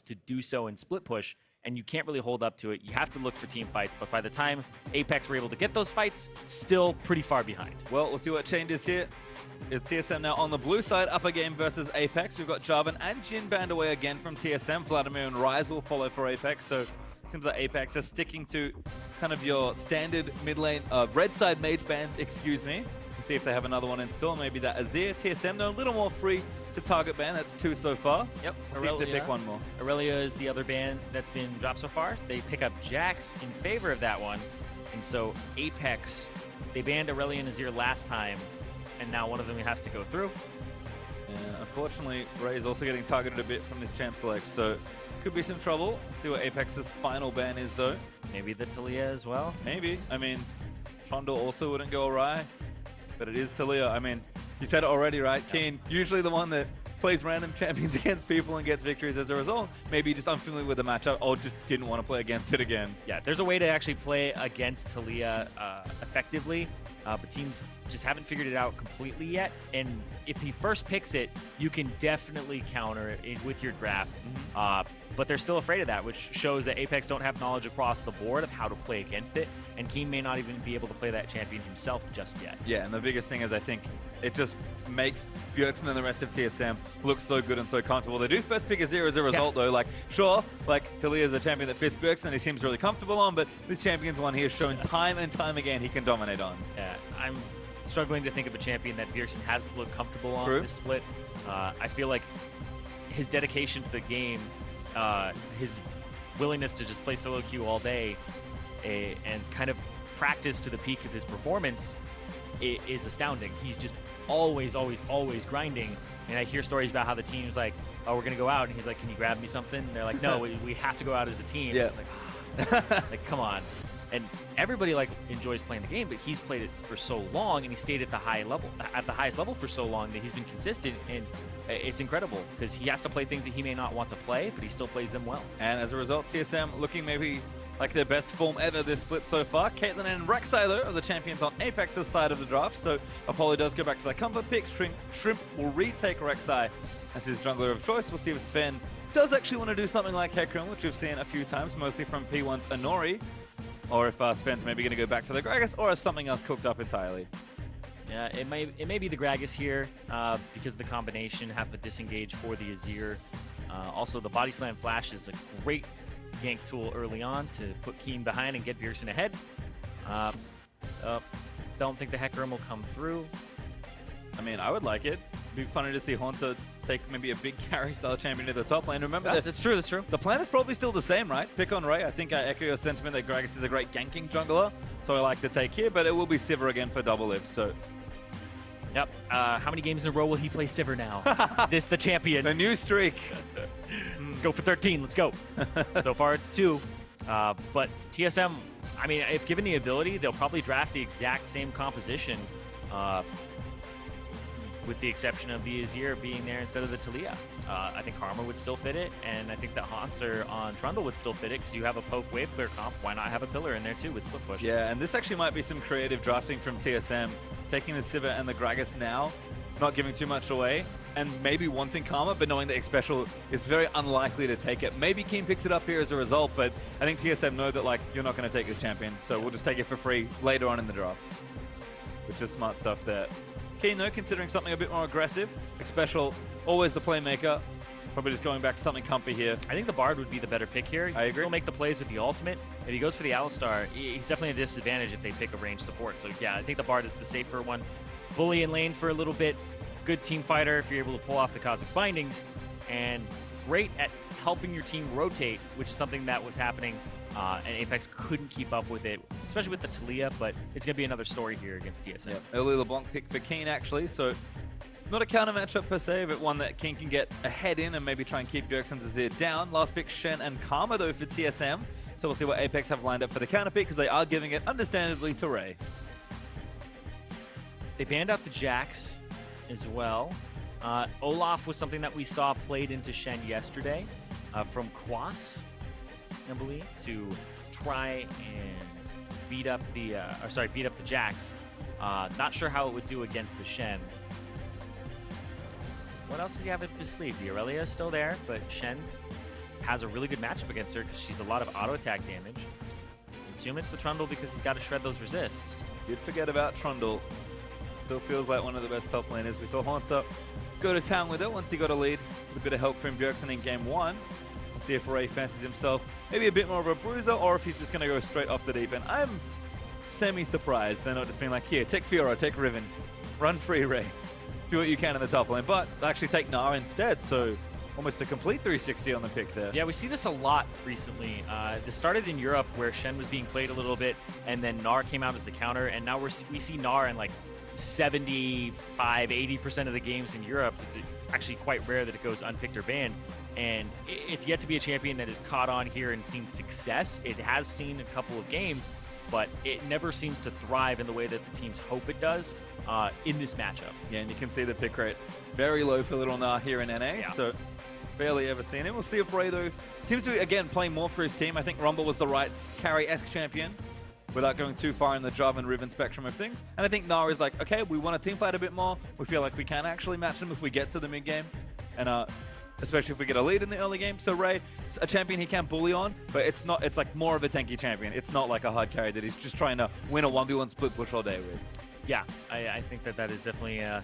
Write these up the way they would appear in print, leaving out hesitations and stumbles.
to do so in split push, and you can't really hold up to it. You have to look for team fights, but by the time APX were able to get those fights, still pretty far behind. Well, we'll see what changes here. It's TSM now on the blue side, up a game versus Apex. We've got Jarvan and Jin banned away again from TSM. Vladimir and Ryze will follow for Apex, so it seems like Apex are sticking to kind of your standard mid lane, red side mage bans, excuse me. We'll see if they have another one in store, maybe that Azir. TSM, though, a little more free to target ban. That's 2 so far. Yep. See if they pick one more. Aurelia is the other ban that's been dropped so far. They pick up Jax in favor of that one, and so Apex, they banned Aurelia and Azir last time, and now one of them has to go through. Yeah, unfortunately, Ray is also getting targeted a bit from this champ select, so could be some trouble. See what Apex's final ban is, though. Maybe the Talia as well. Maybe. I mean, Trundle also wouldn't go awry, but it is Talia. I mean, you said it already, right? Yep. Keen, usually the one that plays random champions against people and gets victories as a result. Maybe just unfamiliar with the matchup or just didn't want to play against it again. Yeah, there's a way to actually play against Talia effectively. But teams just haven't figured it out completely yet. And if he first picks it, you can definitely counter it with your draft. But they're still afraid of that, which shows that Apex don't have knowledge across the board of how to play against it. And Keen may not even be able to play that champion himself just yet. Yeah, and the biggest thing is I think it just makes Bjergsen and the rest of TSM look so good and so comfortable. They do first pick Azir as a result, though. Like, sure, like, Talia is a champion that fits Bjergsen and he seems really comfortable on, but this champion's one he has shown time and time again he can dominate on. Yeah, I'm struggling to think of a champion that Bjergsen hasn't looked comfortable on this split. I feel like his dedication to the game, his willingness to just play solo queue all day and kind of practice to the peak of his performance is astounding. He's just always grinding. And I hear stories about how the team's like, oh, we're going to go out. And he's like, can you grab me something? And they're like, no, we have to go out as a team. Yeah. It's like, like, come on. And everybody like enjoys playing the game, but he's played it for so long and he stayed at the highest level for so long that he's been consistent, and it's incredible because he has to play things that he may not want to play, but he still plays them well. And as a result, TSM looking maybe like their best form ever this split so far. Caitlyn and Rek'Sai, though, are the champions on Apex's side of the draft, so Apollo does go back to their comfort pick. Shrimp will retake Rek'Sai as his jungler of choice. We'll see if Sven does actually want to do something like Hecarim, which we've seen a few times, mostly from P1's Anori. Or if Sven's maybe going to go back to the Gragas, or has something else cooked up entirely. Yeah, it may be the Gragas here because the combination have the disengage for the Azir. Also, the Body Slam Flash is a great gank tool early on to put Keen behind and get Bjergsen ahead. Don't think the Hecarim will come through. I mean, I would like it. It'd be funny to see Haunter take maybe a big carry-style champion to the top lane. Remember that? That's true, that's true. The plan is probably still the same, right? Pick on Ray. I think I echo your sentiment that Gragas is a great ganking jungler, so I like the take here, but it will be Sivir again for double if, so... Yep. How many games in a row will he play Sivir now? Is this the champion? The new streak. Let's go for 13. Let's go. So far, it's 2. But TSM, I mean, if given the ability, they'll probably draft the exact same composition, with the exception of the Azir being there instead of the Talia. I think Karma would still fit it, and I think that Haunter on Trundle would still fit it because you have a poke wave clear comp. Why not have a pillar in there too with split push? Yeah, and this actually might be some creative drafting from TSM, taking the Sivir and the Gragas now, not giving too much away, and maybe wanting Karma, but knowing that X Special is very unlikely to take it. Maybe Keen picks it up here as a result, but I think TSM know that, like, you're not going to take this champion, so we'll just take it for free later on in the draft. Which is smart stuff there. Keen, though, considering something a bit more aggressive. X Special, always the playmaker. Probably just going back to something comfy here. I think the Bard would be the better pick here. I agree. Still make the plays with the ultimate. If he goes for the Alistar, he's definitely a disadvantage if they pick a ranged support. So yeah, I think the Bard is the safer one. Bully in lane for a little bit. Good team fighter if you're able to pull off the Cosmic Bindings. And great at helping your team rotate, which is something that was happening. And Apex couldn't keep up with it, especially with the Talia, but it's going to be another story here against TSM. Yep. Early LeBlanc pick for Keen, actually, so not a counter matchup per se, but one that Keen can get ahead in and maybe try and keep Bjergsen's Azir down. Last pick, Shen and Karma, though, for TSM. So we'll see what Apex have lined up for the counter pick, because they are giving it, understandably, to Ray. They banned out the Jax as well. Olaf was something that we saw played into Shen yesterday from Quas, I believe, to try and beat up the Jax. Not sure how it would do against the Shen. What else does he have up his sleeve? The Aurelia is still there, but Shen has a really good matchup against her because she's a lot of auto attack damage. Assume it's the Trundle because he's got to shred those resists. Did forget about Trundle. Still feels like one of the best top laners. We saw Haunter go to town with it once he got a lead with a bit of help from Bjergsen in game 1. We'll see if Ray fancies himself maybe a bit more of a bruiser or if he's just going to go straight off the deep end. I'm semi-surprised they're not just being like, here, take Fiora, take Riven, run free Ray, do what you can in the top lane, but actually take Gnar instead, so almost a complete 360 on the pick there. Yeah, we see this a lot recently. This started in Europe where Shen was being played a little bit, and then Gnar came out as the counter, and now we see Gnar in like 75, 80% of the games in Europe. It's actually quite rare that it goes unpicked or banned, and it's yet to be a champion that has caught on here and seen success. It has seen a couple of games, but it never seems to thrive in the way that the teams hope it does in this matchup. Yeah, and you can see the pick rate very low for little Gnar here in NA, yeah. So barely ever seen him. We'll see if Ray, though, seems to be, again, playing more for his team. I think Rumble was the right carry-esque champion without going too far in the Java and Riven spectrum of things. And I think Gnar is like, okay, we want to team fight a bit more. We feel like we can actually match them if we get to the mid-game. And especially if we get a lead in the early game. So Ray, a champion he can bully on, but it's like more of a tanky champion. It's not like a hard carry that he's just trying to win a 1v1 split push all day with. Yeah, I think that is definitely a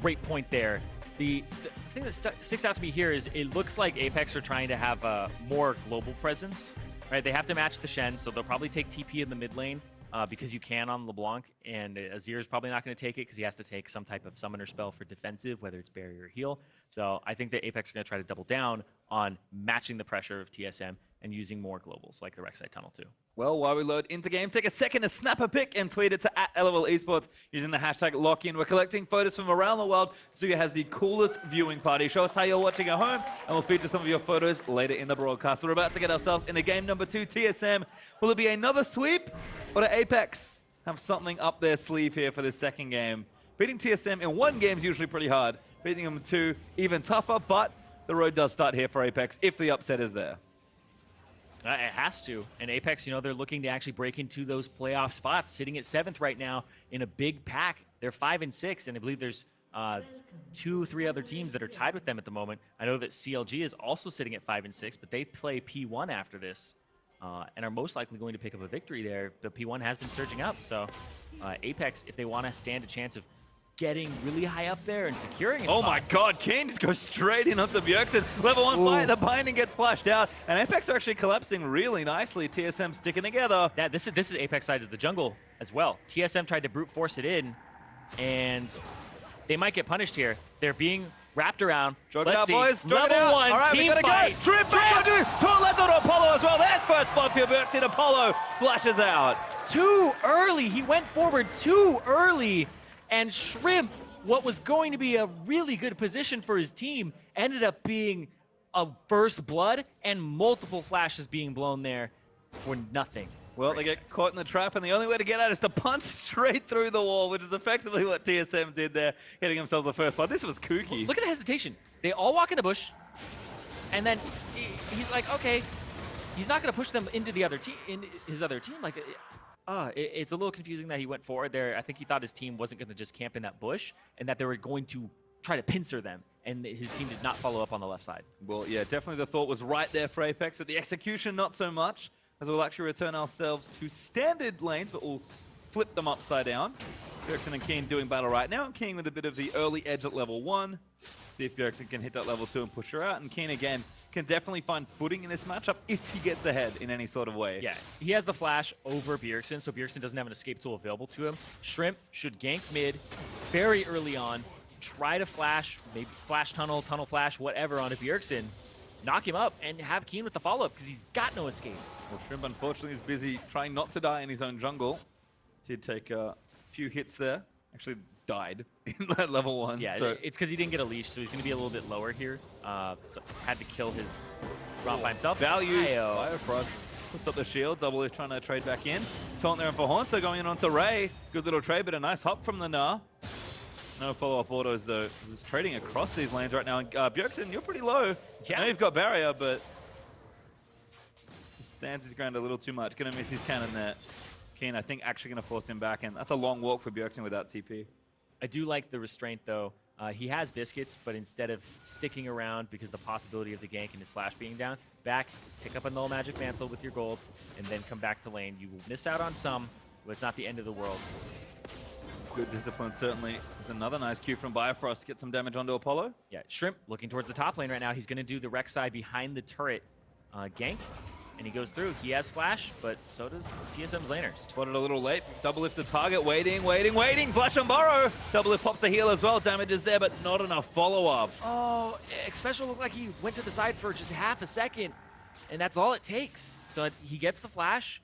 great point there. The thing that sticks out to me here is it looks like Apex are trying to have a more global presence, right? They have to match the Shen, so they'll probably take TP in the mid lane because you can on LeBlanc, and Azir is probably not going to take it because he has to take some type of summoner spell for defensive, whether it's barrier or heal. So I think that Apex are going to try to double down on matching the pressure of TSM and using more globals like the Rek'Sai Tunnel too. Well, while we load into game, take a second to snap a pic and tweet it to @LOL Esports using the hashtag LockIn. We're collecting photos from around the world. Studio has the coolest viewing party. Show us how you're watching at home, and we'll feature some of your photos later in the broadcast. We're about to get ourselves into game number 2, TSM. Will it be another sweep, or do Apex have something up their sleeve here for this second game? Beating TSM in one game is usually pretty hard. Beating them in 2, even tougher, but the road does start here for Apex if the upset is there. It has to. And Apex, they're looking to actually break into those playoff spots, sitting at 7th right now in a big pack. They're 5 and 6, and I believe there's 2, 3 other teams that are tied with them at the moment. I know that CLG is also sitting at 5 and 6, but they play P1 after this and are most likely going to pick up a victory there. But P1 has been surging up, so Apex, if they want to stand a chance of getting really high up there and securing it. Oh my god, Kane just goes straight in onto Bjergsen. Level 1 fight, the binding gets flashed out, and Apex are actually collapsing really nicely. TSM sticking together. Yeah, this is Apex side of the jungle as well. TSM tried to brute force it in, and they might get punished here. They're being wrapped around. Drug it out, boys. Level 1, all right, team we gotta fight. go. Trip back onto Torleto to Apollo as well. There's first blood for Bjergsen. Apollo flashes out. Too early. He went forward too early, and Shrimp, what was going to be a really good position for his team, ended up being a first blood and multiple flashes being blown there for nothing. Well, they get caught in the trap, and the only way to get out is to punch straight through the wall, which is effectively what TSM did there, getting themselves the first blood. This was kooky. Look at the hesitation. They all walk in the bush, and then he's like, okay, he's not going to push them into the other team, in his other team. Like, it's a little confusing that he went forward there. I think he thought his team wasn't going to just camp in that bush and that they were going to try to pincer them, and his team did not follow up on the left side. Well, yeah, definitely the thought was right there for Apex, but the execution not so much, as we'll actually return ourselves to standard lanes, but we'll flip them upside down. Bjergsen and Keen doing battle right now. Keen with a bit of the early edge at level 1. See if Bjergsen can hit that level 2 and push her out, and Keen again can definitely find footing in this matchup if he gets ahead in any sort of way. Yeah, he has the flash over Bjergsen, so Bjergsen doesn't have an escape tool available to him. Shrimp should gank mid very early on, try to flash, maybe flash tunnel, tunnel flash, whatever onto Bjergsen, knock him up, and have Keen with the follow-up because he's got no escape. Well, Shrimp unfortunately is busy trying not to die in his own jungle. Did take a few hits there. Actually died in that level 1. Yeah, so. it's because he didn't get a leash, so he's going to be a little bit lower here. So had to kill his romp by himself. Value. Fire Frost puts up the shield. Double is trying to trade back in. Taunt there for Haunter going in onto Ray. Good little trade, but a nice hop from the Gnar. No follow-up autos, though. He's trading across these lanes right now. And Bjergsen, you're pretty low. Yeah. I know you've got barrier, but he stands his ground a little too much. Gonna miss his cannon there. Keen, I think, actually gonna force him back, and that's a long walk for Bjergsen without TP. I do like the restraint, though, He has biscuits, but instead of sticking around because the possibility of the gank and his flash being down, back, pick up a null magic mantle with your gold, and then come back to lane. You will miss out on some, but it's not the end of the world. Good discipline, certainly. There's another nice cue from Bifrost. Get some damage onto Apollo. Yeah, Shrimp looking towards the top lane right now. He's going to do the Rek'Sai behind the turret gank, and he goes through. He has flash, but so does TSM's laners. Spotted a little late. Double lift to target. Waiting. Flash on Burrow. Double lift pops the heal as well. Damage is there, but not enough follow-up. Oh, Special looked like he went to the side for just half a second, and that's all it takes. So he gets the flash.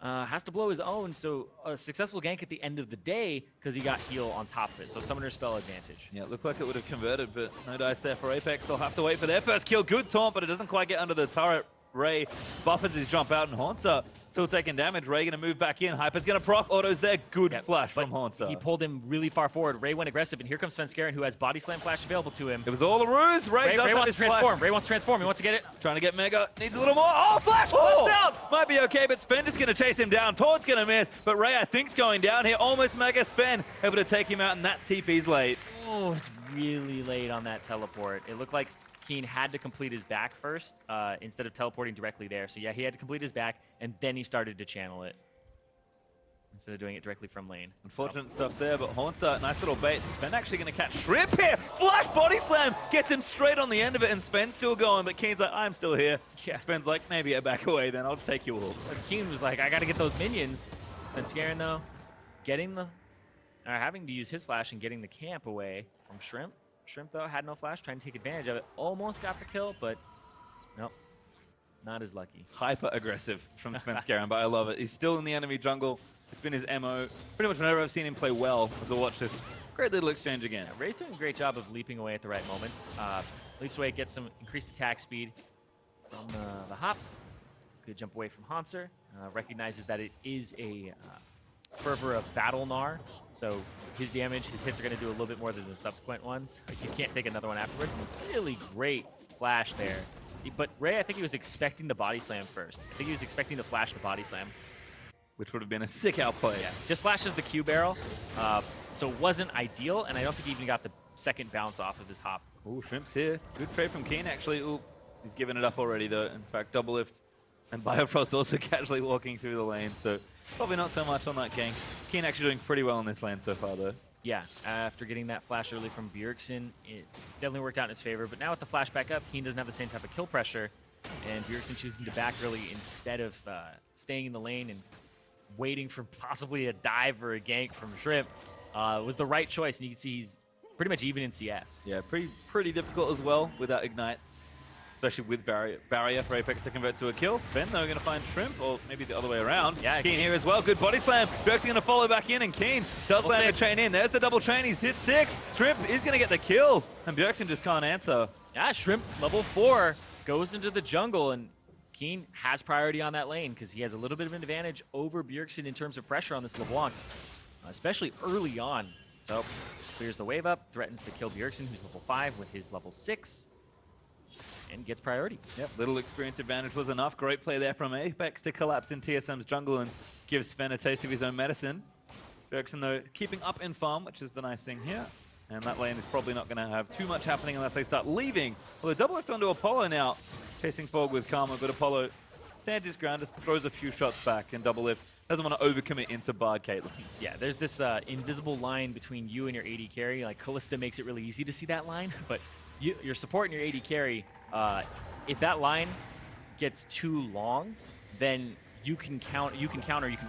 Has to blow his own, so a successful gank at the end of the day because he got heal on top of it, so Summoner Spell advantage. Yeah, it looked like it would have converted, but no dice there for Apex. They'll have to wait for their first kill. Good taunt, but it doesn't quite get under the turret. Ray buffers his jump out, and Haunter still taking damage. Ray going to move back in. Hyper's going to proc. Auto's there. Good flash from Haunter. He pulled him really far forward. Ray went aggressive, and here comes Svenskeren, who has Body Slam flash available to him. It was all a ruse. Ray wants to transform. Ray wants to transform. He wants to get it. Trying to get Mega. Needs a little more. Oh, flash! Oh! Out! Might be okay, but Sven is going to chase him down. Taunt's going to miss, but Ray, I think, is going down here. Almost Mega. Sven able to take him out, and that TP's late. Oh, it's really late on that teleport. It looked like Keen had to complete his back first instead of teleporting directly there. So yeah, he had to complete his back, and then he started to channel it instead of doing it directly from lane. Unfortunate stuff there, but Haunter, nice little bait. Sven actually going to catch Shrimp here. Flash body slam gets him straight on the end of it, and Sven's still going, but Keen's like, I'm still here. Yeah. Sven's like, maybe I back away then. I'll take you all. Keen was like, I got to get those minions. Svenskeren, though, having to use his flash and getting the camp away from Shrimp. Shrimp, though, had no flash, trying to take advantage of it. Almost got the kill, but nope, not as lucky. Hyper aggressive from Svenskeren, but I love it. He's still in the enemy jungle. It's been his MO. Pretty much whenever I've seen him play well, as I watch this great little exchange again. Yeah, Ray's doing a great job of leaping away at the right moments. Leaps away, gets some increased attack speed from the hop. Good jump away from Haunter. Recognizes that it is a fervor of battle Gnar, so his damage, his hits are going to do a little bit more than the subsequent ones. Like, you can't take another one afterwards. Really great flash there. But Ray, I think he was expecting the body slam first. I think he was expecting to flash the body slam. Which would have been a sick outplay. Yeah, just flashes the Q barrel, so it wasn't ideal, and I don't think he even got the second bounce off of his hop. Ooh, Shrimp's here. Good trade from Keen, actually. Ooh, he's given it up already, though. In fact, double lift. And Biofrost also casually walking through the lane, so probably not so much on that gank. Keen actually doing pretty well in this lane so far, though. Yeah, after getting that flash early from Bjergsen, it definitely worked out in his favor. But now with the flash back up, Keen doesn't have the same type of kill pressure, and Bjergsen choosing to back early instead of staying in the lane and waiting for possibly a dive or a gank from Shrimp was the right choice. And you can see he's pretty much even in CS. Yeah, pretty difficult as well without Ignite, especially with barrier for Apex to convert to a kill. Sven, though, going to find Shrimp, or maybe the other way around. Yeah, Keen here as well. Good body slam. Bjergsen going to follow back in, and Keen does land a chain in. There's the double chain. He's hit 6. Shrimp is going to get the kill, and Bjergsen just can't answer. Yeah, Shrimp, level 4, goes into the jungle, and Keen has priority on that lane because he has a little bit of an advantage over Bjergsen in terms of pressure on this LeBlanc, especially early on. So, clears the wave up, threatens to kill Bjergsen, who's level 5 with his level 6. And gets priority. Yep, little experience advantage was enough. Great play there from Apex to collapse in TSM's jungle and give Sven a taste of his own medicine. Bjergsen, though, keeping up in farm, which is the nice thing here. And that lane is probably not going to have too much happening unless they start leaving. Although double lift onto Apollo now, chasing forward with Karma, but Apollo stands his ground, just throws a few shots back, and double lift doesn't want to overcommit into Bard Caitlyn. Yeah, there's this invisible line between you and your AD carry. Like, Kalista makes it really easy to see that line, but your support and your AD carry, if that line gets too long, then you can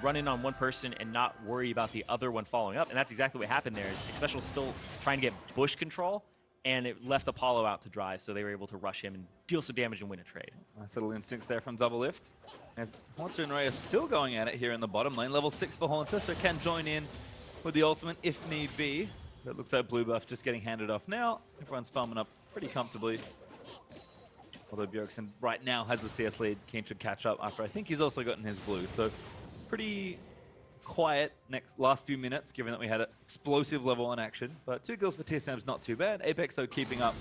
run in on one person and not worry about the other one following up. And that's exactly what happened there. Is Special still trying to get bush control, and it left Apollo out to dry, so they were able to rush him and deal some damage and win a trade. Nice little instincts there from double lift. As Haunter and Ray are still going at it here in the bottom lane. Level 6 for Haunter, so can join in with the ultimate if need be. It looks like blue buff just getting handed off now. Everyone's farming up pretty comfortably. Although Bjergsen right now has the CS lead, Keen should catch up after I think he's also gotten his blue. So pretty quiet last few minutes, given that we had an explosive level 1 action. But 2 kills for TSM is not too bad. Apex, though, keeping up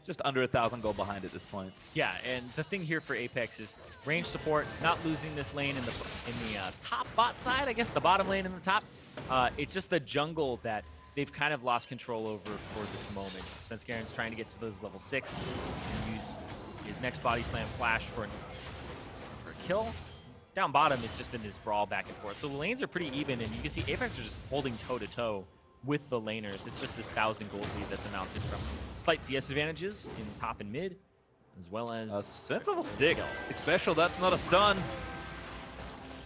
just under 1,000 gold behind at this point. Yeah, and the thing here for Apex is range support, not losing this lane in the top bot side, I guess the bottom lane in the top. It's just the jungle that they've kind of lost control over for this moment. Svenskaren's trying to get to those level 6 and use his next body slam flash for a kill. Down bottom, it's just been this brawl back and forth. So the lanes are pretty even, and you can see APX are just holding toe-to-toe with the laners. It's just this 1,000 gold lead that's amounted from slight CS advantages in top and mid, as well as... Sven's level 6. It's special, that's not a stun.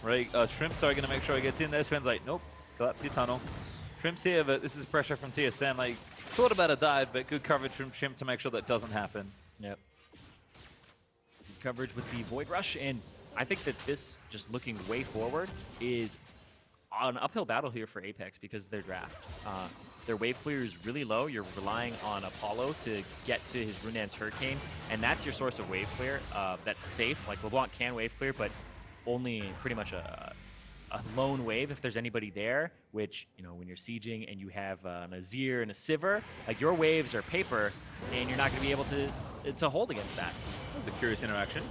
Ray, Shrimp's going to make sure he gets in there. Sven's like, nope, collapse your tunnel. Shrimp's here, but this is pressure from TSM. Like, thought about a dive, but good coverage from Shrimp to make sure that doesn't happen. Yep. Good coverage with the Void Rush, and I think that this, just looking way forward, is an uphill battle here for Apex because of their draft. Their wave clear is really low. You're relying on Apollo to get to his Runaan's Hurricane, and that's your source of wave clear. That's safe. Like, LeBlanc can wave clear, but only pretty much a lone wave if there's anybody there, which, you know, when you're sieging and you have an Azir and a Sivir, like, your waves are paper, and you're not going to be able to hold against that. That was a curious interaction.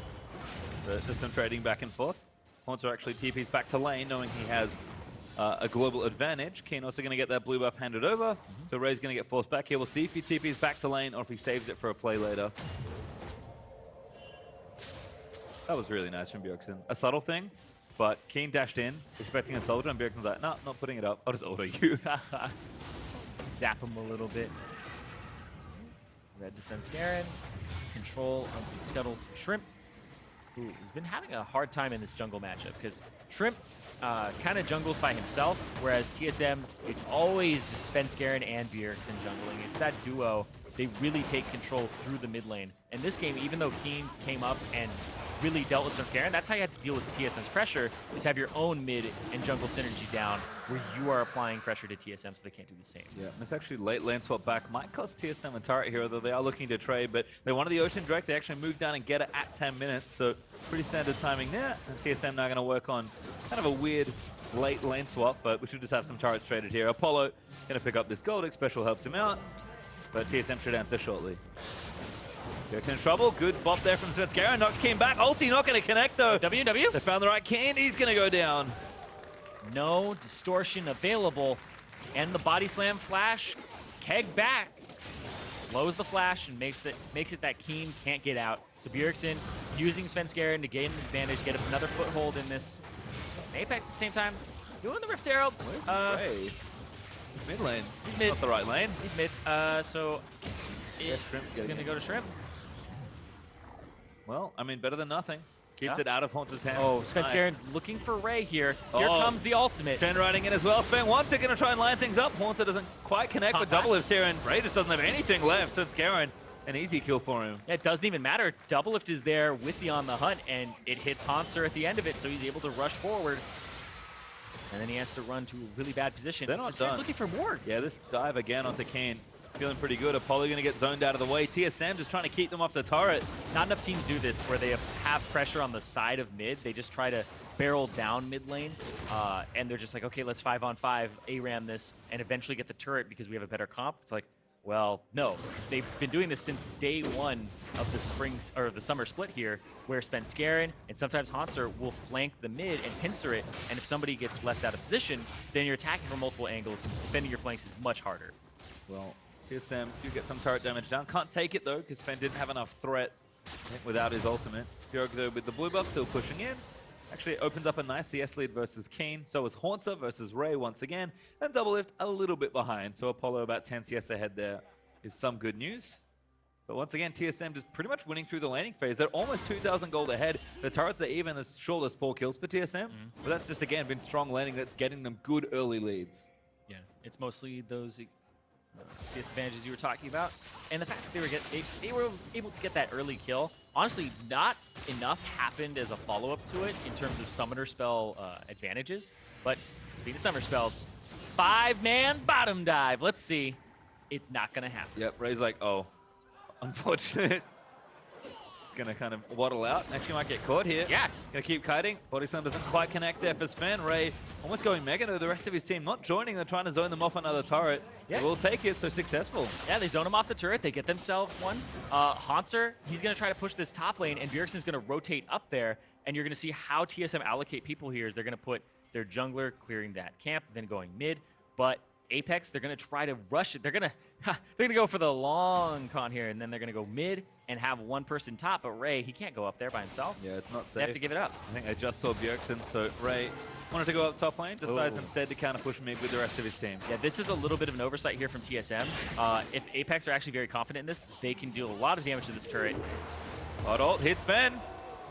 There's some trading back and forth. Haunter actually TPs back to lane, knowing he has a global advantage. Keen also going to get that blue buff handed over. So Ray's going to get forced back here. We'll see if he TPs back to lane or if he saves it for a play later. That was really nice from Bjergsen. A subtle thing, but Keen dashed in, expecting a soldier, and Bjergsen's like, nah, not putting it up. I'll just auto you. Zap him a little bit. Red to Svenskeren. Control of the Scuttle to Shrimp, who has been having a hard time in this jungle matchup because Shrimp kind of jungles by himself, whereas TSM, it's always just Svenskeren and Bjergsen jungling. It's that duo. They really take control through the mid lane. And this game, even though Keen came up and really dealt with Svenskeren, that's how you had to deal with TSM's pressure, is have your own mid and jungle synergy down where you are applying pressure to TSM so they can't do the same. Yeah, it's actually late lane swap back. Might cost TSM a turret here, though they are looking to trade, but they wanted the Ocean Drake. They actually moved down and get it at 10 minutes, so pretty standard timing there. And TSM now going to work on kind of a weird late lane swap, but we should just have some turrets traded here. Apollo going to pick up this gold. Special helps him out, but TSM should answer shortly. Bjergsen in trouble. Good bop there from Svenskeren. Knocks Keen back. Ulti not going to connect, though. WW. They found the right Keen. He's going to go down. No distortion available. And the body slam flash. Keg back. Slows the flash and makes it that Keen can't get out. So Bjergsen using Svenskeren to gain an advantage, get another foothold in this. Apex at the same time doing the Rift Herald. Where's Ray? Mid lane. He's mid. Not the right lane. He's mid. So yeah, Shrimp's going to go to Shrimp. Well, I mean, better than nothing. Keeps it out of Haunter's hand. Oh, Svenskeren's looking for Ray here. Here comes the ultimate. Shen riding in as well. Sven wants it, going to try and line things up. Haunter doesn't quite connect with double lifts here, and Ray just doesn't have anything left. Svenskeren, an easy kill for him. Yeah, it doesn't even matter. Double lift is there with the on the hunt, and it hits Haunter at the end of it, so he's able to rush forward. And then he has to run to a really bad position. They're not done. Looking for more. Yeah, this dive again onto Keen. Feeling pretty good. Apollo going to get zoned out of the way. TSM just trying to keep them off the turret. Not enough teams do this where they have pressure on the side of mid. They just try to barrel down mid lane, and they're just like, okay, let's 5-on-5 ARAM this and eventually get the turret because we have a better comp. It's like, well, no. They've been doing this since day one of the spring or the summer split here, where Svenskeren and sometimes Haunter will flank the mid and pincer it, and if somebody gets left out of position, then you're attacking from multiple angles, and defending your flanks is much harder. Well, TSM do get some turret damage down. Can't take it, though, because Sven didn't have enough threat without his ultimate. Bjerg, though, with the blue buff, still pushing in. Actually, it opens up a nice CS lead versus Keen. So is Haunter versus Ray once again. And double lift a little bit behind. So Apollo about 10 CS ahead there is some good news. But once again, TSM just pretty much winning through the laning phase. They're almost 2,000 gold ahead. The turrets are even as short as 4 kills for TSM. But that's just, again, been strong laning that's getting them good early leads. Yeah, it's mostly those CS advantages you were talking about, and the fact that they were able to get that early kill. Honestly, not enough happened as a follow-up to it in terms of summoner spell advantages. But speaking of summer spells, 5-man bottom dive. Let's see. It's not going to happen. Yep, Ray's like, oh, unfortunate. Going to kind of waddle out. Actually might get caught here. Yeah. Going to keep kiting. Body slam doesn't quite connect there for Sven. Ray almost going mega. The rest of his team not joining. They're trying to zone them off another turret. Yeah. They will take it, so successful. Yeah, they zone him off the turret. They get themselves one. Haunter, he's going to try to push this top lane, and Bjergsen's going to rotate up there, and you're going to see how TSM allocate people here is they're going to put their jungler clearing that camp, then going mid, but APX, they're going to try to rush it. They're going to go for the long con here, and then they're going to go mid and have one person top. But Ray, he can't go up there by himself. Yeah, it's not safe. They have to give it up. I think I just saw Bjergsen, so Ray wanted to go up top lane, decides instead to counter push mid with the rest of his team. Yeah, this is a little bit of an oversight here from TSM. If APX are actually very confident in this, they can deal a lot of damage to this turret. Hot ult hits Sven.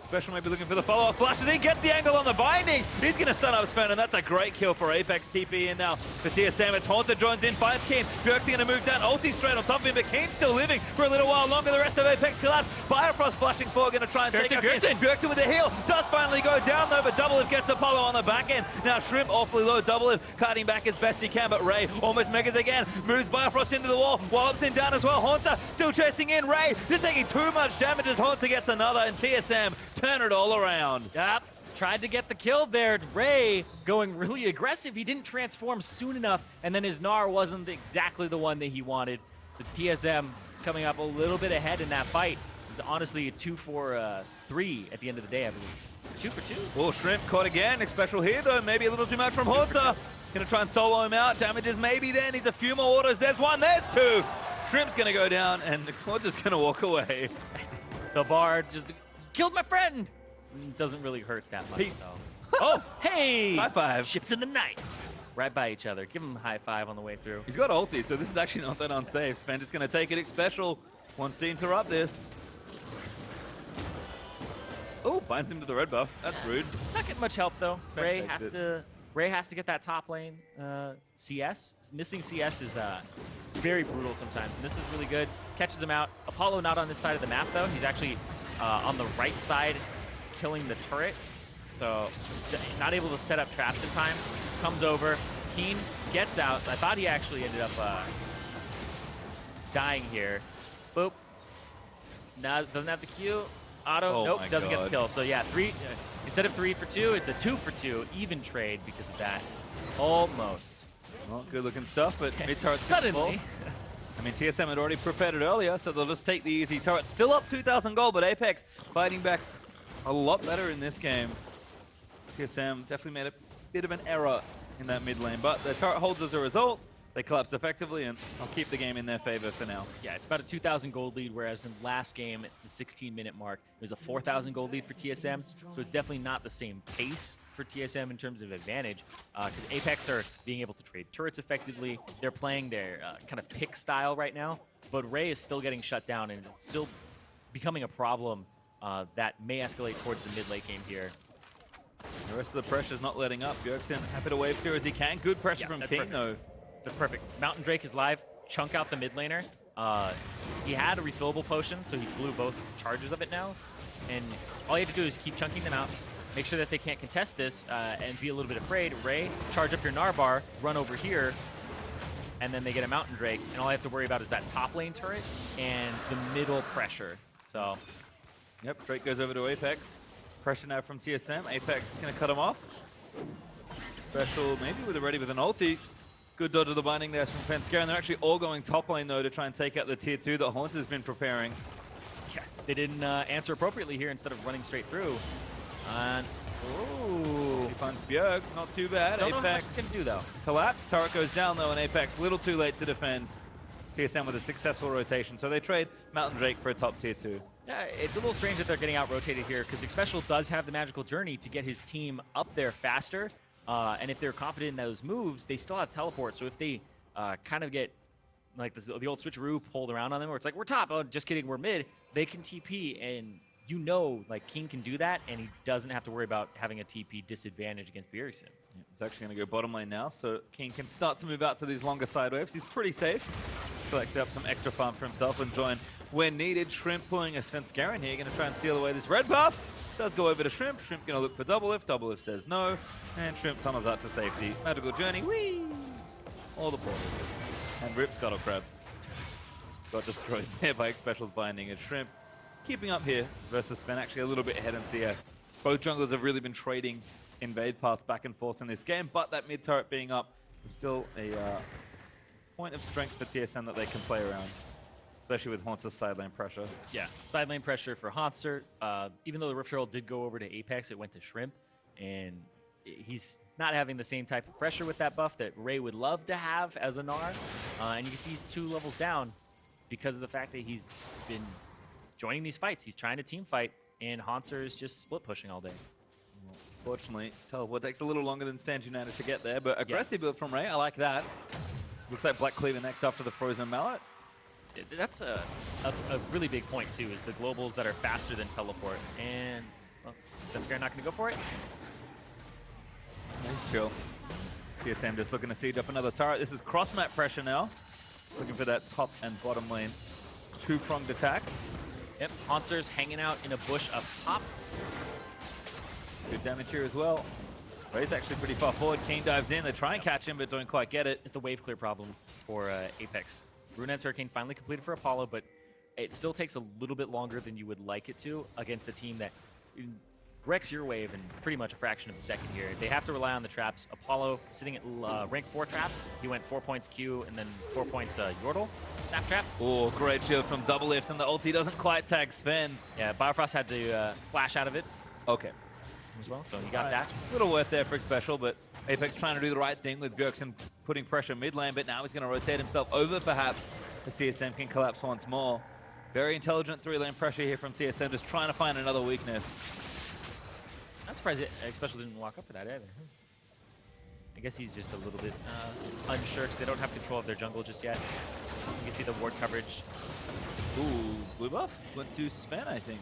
Special maybe looking for the follow-up. Flashes in, gets the angle on the binding. He's going to stun up Sven, and that's a great kill for Apex. TP in now for TSM. It's Haunter joins in, finds Keen. Bjergsen going to move down, ulti straight on top of him, but Keen's still living for a little while longer. The rest of Apex collapse. Bifrost flashing forward, going to try and take out Bjergsen. Bjergsen with the heal. Does finally go down, though, but Double Lift gets Apollo on the back end. Now Shrimp awfully low. Double Lift cutting back as best he can, but Ray almost megas again. Moves Bifrost into the wall. Wallops him down as well. Haunter still chasing in. Ray just taking too much damage as Haunter gets another, and TSM turn it all around. Yep, tried to get the kill there. Ray going really aggressive. He didn't transform soon enough, and then his Gnar wasn't exactly the one that he wanted. So TSM coming up a little bit ahead in that fight. It's honestly a 2 for 3 at the end of the day, I believe. 2 for 2. Oh, Shrimp caught again. Special here, though. Maybe a little too much from Haunter. Gonna try and solo him out. Damages maybe there. Needs a few more autos. There's one. There's two. Shrimp's gonna go down, and Haunter's gonna walk away. The Bard just killed my friend. Doesn't really hurt that much. Peace. Though. Oh, hey! High five. Ships in the night. Right by each other. Give him a high five on the way through. He's got ulti, so this is actually not that unsafe. Sven just gonna take it. Special wants to interrupt this. Oh, binds him to the red buff. That's rude. Not getting much help though. Sven Ray has to get that top lane CS. Missing CS is very brutal sometimes, and this is really good. Catches him out. Apollo not on this side of the map though. He's actually on the right side, killing the turret. So not able to set up traps in time. Comes over. Keen gets out. I thought he actually ended up dying here. Boop. Now doesn't have the Q. Auto. Oh, nope, my doesn't get God. the kill. So yeah, instead of 3 for 2, it's a 2 for 2. Even trade because of that. Almost. Well, good looking stuff, but mid turret Suddenly. I mean, TSM had already prepared it earlier, so they'll just take the easy turret. Still up 2,000 gold, but Apex fighting back a lot better in this game. TSM definitely made a bit of an error in that mid lane, but the turret holds as a result. They collapse effectively, and I'll keep the game in their favor for now. Yeah, it's about a 2,000 gold lead, whereas in the last game, at the 16-minute mark, there's a 4,000 gold lead for TSM, so it's definitely not the same pace for TSM in terms of advantage, because Apex are being able to trade turrets effectively. They're playing their kind of pick style right now, but Ray is still getting shut down, and it's still becoming a problem that may escalate towards the mid-late game here. The rest of the pressure's not letting up. Bjergsen happy to wave clear as he can. Good pressure from King, though. That's perfect. Mountain Drake is live. Chunk out the mid laner. He had a refillable potion, so he blew both charges of it now. And all you have to do is keep chunking them out, make sure that they can't contest this, and be a little bit afraid. Ray, charge up your Narbar, run over here, and then they get a Mountain Drake. And all I have to worry about is that top lane turret and the middle pressure. So, yep, Drake goes over to Apex. Pressure now from TSM. Apex is going to cut him off. Special, maybe with with an ulti. Good dodge of the binding there from Fensker, and they're actually all going top lane, though, to try and take out the tier 2 that Haunter's been preparing. Yeah, they didn't answer appropriately here instead of running straight through. And, ooh. He finds Bjerg, not too bad. Don't know how much Apex it's going to do, though. collapse. Turret goes down, though, and Apex little too late to defend. TSM with a successful rotation, so they trade Mountain Drake for a top tier 2. Yeah, it's a little strange that they're getting out-rotated here, because Xpecial does have the magical journey to get his team up there faster. And if they're confident in those moves, they still have teleport. So if they kind of get like the old switcheroo pulled around on them, where it's like, we're top, oh, just kidding, we're mid, they can TP, and you know, like, King can do that, and he doesn't have to worry about having a TP disadvantage against Bjergsen. Yeah, he's actually going to go bottom lane now, so King can start to move out to these longer side waves. He's pretty safe. Collect up some extra farm for himself and join when needed. Shrimp pulling a Svenskeren here, going to try and steal away this red buff. Does go over to Shrimp. Shrimp going to look for Double Lift. Double Lift says no. And Shrimp tunnels out to safety. Magical Journey. Whee! All the portals. And Rip Scuttle Crab. Got destroyed there by Xpecial's binding. And Shrimp keeping up here versus Sven, actually a little bit ahead in CS. Both junglers have really been trading invade paths back and forth in this game, but that mid turret being up is still a point of strength for TSM that they can play around. Especially with Haunter's side lane pressure. Yeah, side lane pressure for Haunter. Even though the Rift Herald did go over to Apex, it went to Shrimp, and he's not having the same type of pressure with that buff that Ray would love to have as a Gnar. And you can see he's 2 levels down because of the fact that he's been joining these fights. He's trying to team fight, and Haunter is just split pushing all day. Fortunately, teleport takes a little longer than Stand United to get there, but aggressive build from Ray. I like that. Looks like Black Cleaver next after the Frozen Mallet. That's a really big point, too, is the globals that are faster than teleport. And, well, Spencer not going to go for it. Nice chill. TSM just looking to siege up another turret. This is cross-map pressure now. Looking for that top and bottom lane 2-pronged attack. Yep, Haunter's hanging out in a bush up top. Good damage here as well. Ray's actually pretty far forward. Keen dives in. They try and catch him, but don't quite get it. It's the wave clear problem for Apex. Runehead's Hurricane finally completed for Apollo, but it still takes a little bit longer than you would like it to against a team that wrecks your wave in pretty much a fraction of a second here. They have to rely on the traps. Apollo sitting at rank 4 traps. He went 4 points Q and then 4 points Yordle. Snap trap. Oh, great shield from Double Lift, and the ulti doesn't quite tag Sven. Yeah, Biofrost had to flash out of it. Okay. As well, so he got that. A little worth there for special, but Apex trying to do the right thing with Bjergsen putting pressure mid lane, but now he's going to rotate himself over perhaps as TSM can collapse once more. Very intelligent 3-lane pressure here from TSM, just trying to find another weakness. I'm surprised Special didn't walk up for that either. I guess he's just a little bit unsure because they don't have control of their jungle just yet. You can see the ward coverage. Ooh, blue buff went to Sven, I think.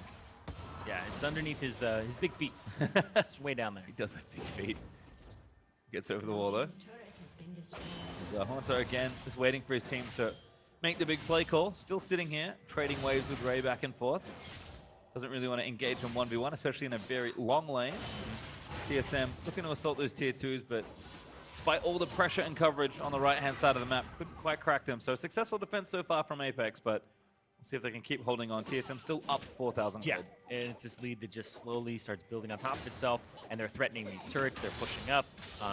Yeah, it's underneath his big feet. It's way down there. He does have big feet. Gets over the wall though. Haunter again, just waiting for his team to make the big play call. Still sitting here, trading waves with Ray back and forth. Doesn't really want to engage in 1v1, especially in a very long lane. TSM looking to assault those tier 2s, but despite all the pressure and coverage on the right-hand side of the map, couldn't quite crack them. So successful defense so far from Apex, but we'll see if they can keep holding on. TSM still up 4,000 Yeah, gold. and it's this lead that just slowly starts building on top of itself, and they're threatening these turrets, they're pushing up,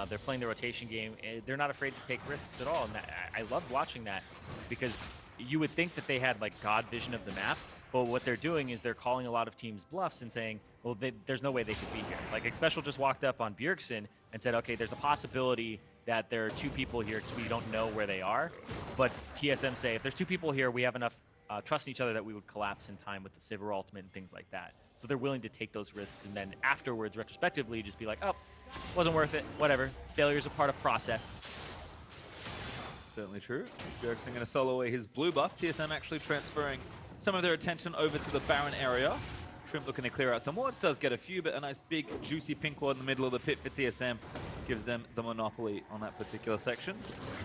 they're playing the rotation game, and they're not afraid to take risks at all. And I loved watching that, because you would think that they had like God vision of the map, but what they're doing is they're calling a lot of teams bluffs and saying, well, there's no way they could be here. Like, Special just walked up on Bjergsen and said, okay, there's a possibility that there are 2 people here because we don't know where they are. But TSM say, if there's 2 people here, we have enough trust in each other that we would collapse in time with the Sivir ultimate and things like that. So they're willing to take those risks and then afterwards, retrospectively, just be like, oh, wasn't worth it, whatever. Failure's a part of process. Certainly true. Bjergsen going to solo away his blue buff. TSM actually transferring some of their attention over to the Baron area. Shrimp looking to clear out some wards, does get a few, but a nice big juicy pink ward in the middle of the pit for TSM gives them the monopoly on that particular section.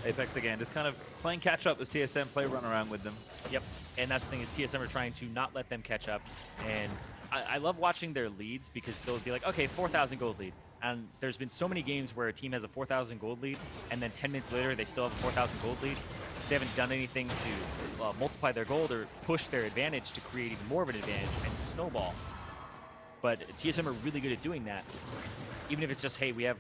Apex again, just kind of playing catch up as TSM play run around with them. Yep, and that's the thing is TSM are trying to not let them catch up, and I love watching their leads because they'll be like, okay, 4,000 gold lead. And there's been so many games where a team has a 4,000 gold lead, and then 10 minutes later they still have a 4,000 gold lead. They haven't done anything to multiply their gold or push their advantage to create even more of an advantage and snowball. But TSM are really good at doing that. Even if it's just, hey, we have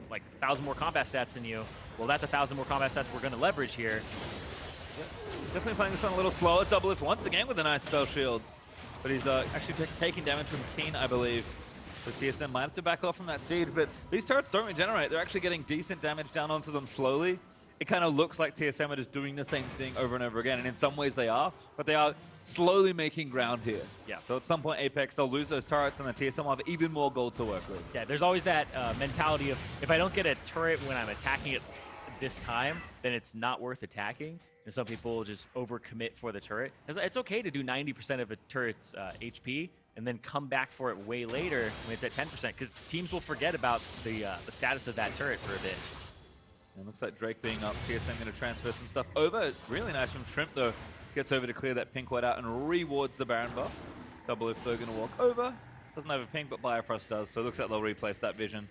like 1,000 more combat stats than you. Well, that's 1,000 more combat stats we're going to leverage here. Yep. Definitely playing this one a little slower. Double Lift once again with a nice spell shield. But he's actually taking damage from Keen, I believe. So TSM might have to back off from that siege, but these turrets don't regenerate. They're actually getting decent damage down onto them slowly. It kind of looks like TSM are just doing the same thing over and over again, and in some ways they are, but they are slowly making ground here. Yeah. So at some point, Apex, they'll lose those turrets, and the TSM will have even more gold to work with. Yeah, there's always that mentality of, if I don't get a turret when I'm attacking it this time, then it's not worth attacking. And some people just overcommit for the turret. It's okay to do 90% of a turret's HP, and then come back for it way later when it's at 10%, because teams will forget about the status of that turret for a bit. It looks like Drake being up. TSM going to transfer some stuff over. Really nice from Shrimp, though. Gets over to clear that pink white out and rewards the Baron buff. Double Lift, though, going to walk over. Doesn't have a pink, but Biofrost does, so it looks like they'll replace that vision.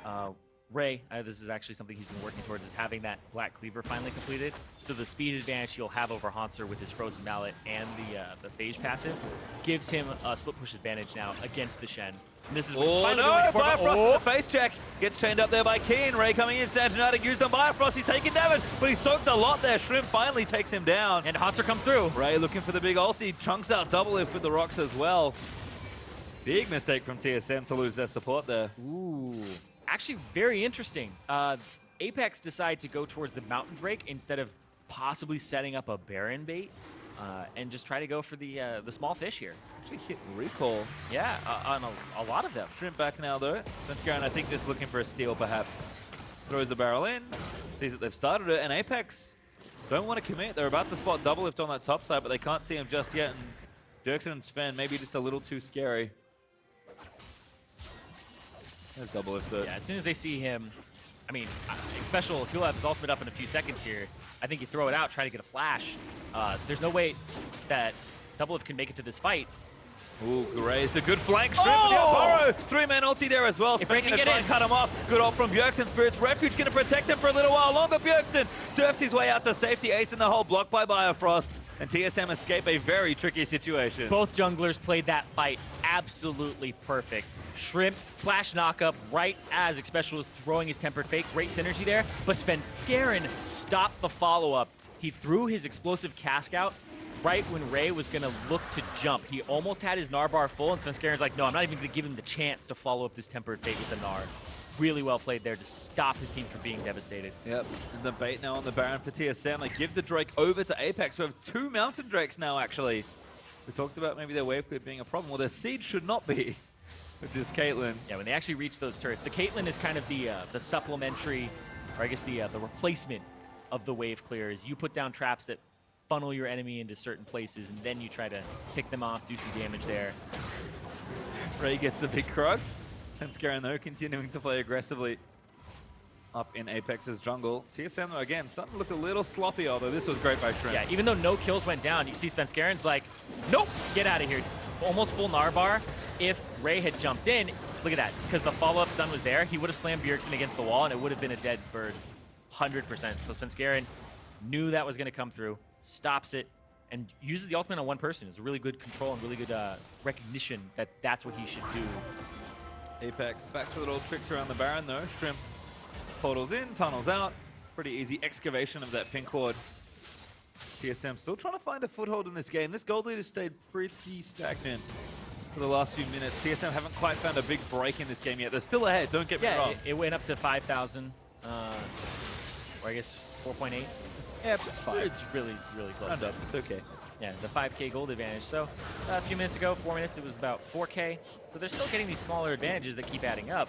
Yeah. Ray, this is actually something he's been working towards, is having that Black Cleaver finally completed. So the speed advantage he'll have over Haunter with his Frozen Mallet and the Phage passive gives him a split push advantage now against the Shen. And this is Biofrost, the face check gets chained up there by Keen. Ray coming in, Sanjanatic used on Biofrost, he's taking damage, but he soaked a lot there. Shrimp finally takes him down. And Haunter comes through. Ray looking for the big ulti, chunks out Double Lift with the rocks as well. Big mistake from TSM to lose their support there. Ooh. actually very interesting. Apex decide to go towards the Mountain Drake instead of possibly setting up a Baron bait and just try to go for the small fish here. Actually hit recall. Yeah, on a lot of them. Shrimp back now though. Svenskeren, I think, just looking for a steal perhaps. Throws the barrel in, sees that they've started it, and Apex don't want to commit. They're about to spot double lift on that top side, but they can't see him just yet. And Jerkson and Sven maybe just a little too scary. There's double lift though. Yeah, as soon as they see him, I mean, Special, he'll have his ultimate up in a few seconds here. I think you throw it out, try to get a flash. There's no way that double lift can make it to this fight. Ooh, Gray's a good flank strip for the Aparo. Three-man ulti there as well. Sven gonna try and cut him off. Good ult from Bjergsen. Spirit's Refuge gonna protect him for a little while longer. Bjergsen surfs his way out to safety, acing the whole block by Biofrost. And TSM escape a very tricky situation. Both junglers played that fight absolutely perfect. Shrimp, flash knockup right as Xpecial was throwing his Tempered Fate. Great synergy there. But Svenskeren stopped the follow-up. He threw his explosive cask out right when Ray was going to look to jump. He almost had his Gnar bar full, and Svenskeren's like, no, I'm not even going to give him the chance to follow up this Tempered Fate with the Gnar. Really well played there to stop his team from being devastated. Yep, and the bait now on the Baron for TSM. They give the Drake over to Apex, who have 2 Mountain Drakes now, actually. We talked about maybe their wave clear being a problem. Well, their Siege should not be with this Caitlyn. Yeah, when they actually reach those turrets. The Caitlyn is kind of the supplementary, or I guess the replacement of the wave clears. You put down traps that funnel your enemy into certain places, and then you try to pick them off, do some damage there. Ray gets the big Krug. Svenskeren, though, continuing to play aggressively up in Apex's jungle. TSM, though, again, starting to look a little sloppy, although this was great by Shrimp. Yeah, even though no kills went down, you see Svenskeren's like, nope, get out of here. Almost full Gnar bar. If Ray had jumped in, look at that, because the follow-up stun was there, he would have slammed Bjergsen against the wall, and it would have been a dead bird, 100%. So Svenskeren knew that was going to come through, stops it, and uses the ultimate on one person. It's a really good control and really good recognition that that's what he should do. Apex back to the little tricks around the Baron, though. Shrimp portals in, tunnels out. Pretty easy excavation of that pink ward. TSM still trying to find a foothold in this game. This gold lead has stayed pretty stagnant for the last few minutes. TSM haven't quite found a big break in this game yet. They're still ahead, don't get me wrong. It went up to 5,000, or I guess 4.8. Yeah, 5. It's really, really close. Round up, it's okay. Yeah, the 5K gold advantage. So a few minutes ago, 4 minutes, it was about 4K. So they're still getting these smaller advantages that keep adding up.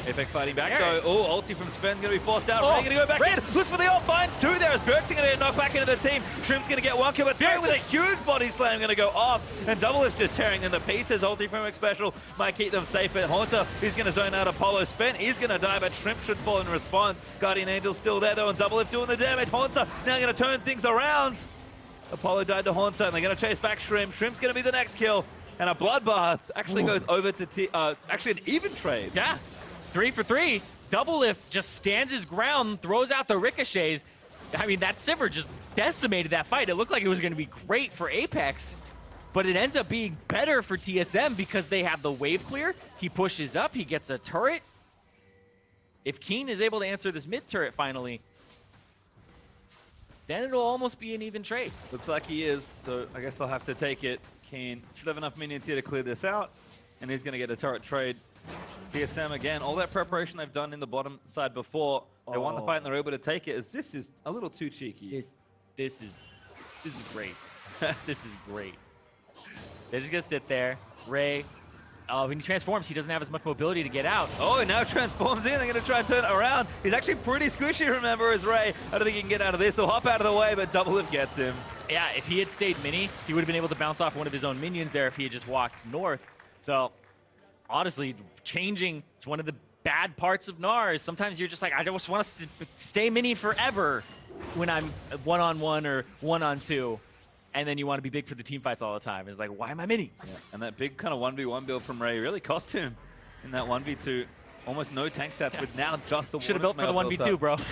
Apex fighting back though. Oh, ulti from Sven going to be forced out. Ray going to go back in. Looks for the ult, finds 2 there. As Bjergsen going to get knocked back into the team. Shrimp's going to get 1 kill, but Sven with a huge body slam going to go off. And Double is just tearing in the pieces. Ulti from Xpecial might keep them safe, but Haunter is going to zone out Apollo. Sven is going to die, but Shrimp should fall in response. Guardian Angel's still there though, and Double Lift doing the damage. Haunter now going to turn things around. Apollo died to Haunter, and they're going to chase back Shrimp. Shrimp's going to be the next kill. And a bloodbath actually goes over to actually an even trade. Yeah. 3 for 3. Double Lift just stands his ground, throws out the ricochets. I mean, that Sivir just decimated that fight. It looked like it was going to be great for Apex, but it ends up being better for TSM because they have the wave clear. He pushes up, he gets a turret. If Keen is able to answer this mid turret finally, then it'll almost be an even trade. Looks like he is, so I guess they'll have to take it. Keen should have enough minions here to clear this out, and he's going to get a turret trade. TSM again, all that preparation they've done in the bottom side before, they won the fight and they're able to take it. This is a little too cheeky. This is great. This is great. They're just gonna sit there. Ray, when he transforms, he doesn't have as much mobility to get out. Oh, he now transforms in. They're gonna try and turn it around. He's actually pretty squishy, remember, as Ray. I don't think he can get out of this. He'll hop out of the way, but Double Lift gets him. Yeah, if he had stayed mini, he would have been able to bounce off one of his own minions there if he had just walked north. So honestly, changing, it's one of the bad parts of Gnar. Sometimes you're just like, I just want to stay mini forever when I'm one-on-one or one-on-2. And then you want to be big for the team fights all the time. It's like, why am I mini? Yeah. And that big kind of 1v1 build from Ray really cost him in that 1v2. Almost no tank stats, but now just the should have built for the 1v2, bro. Could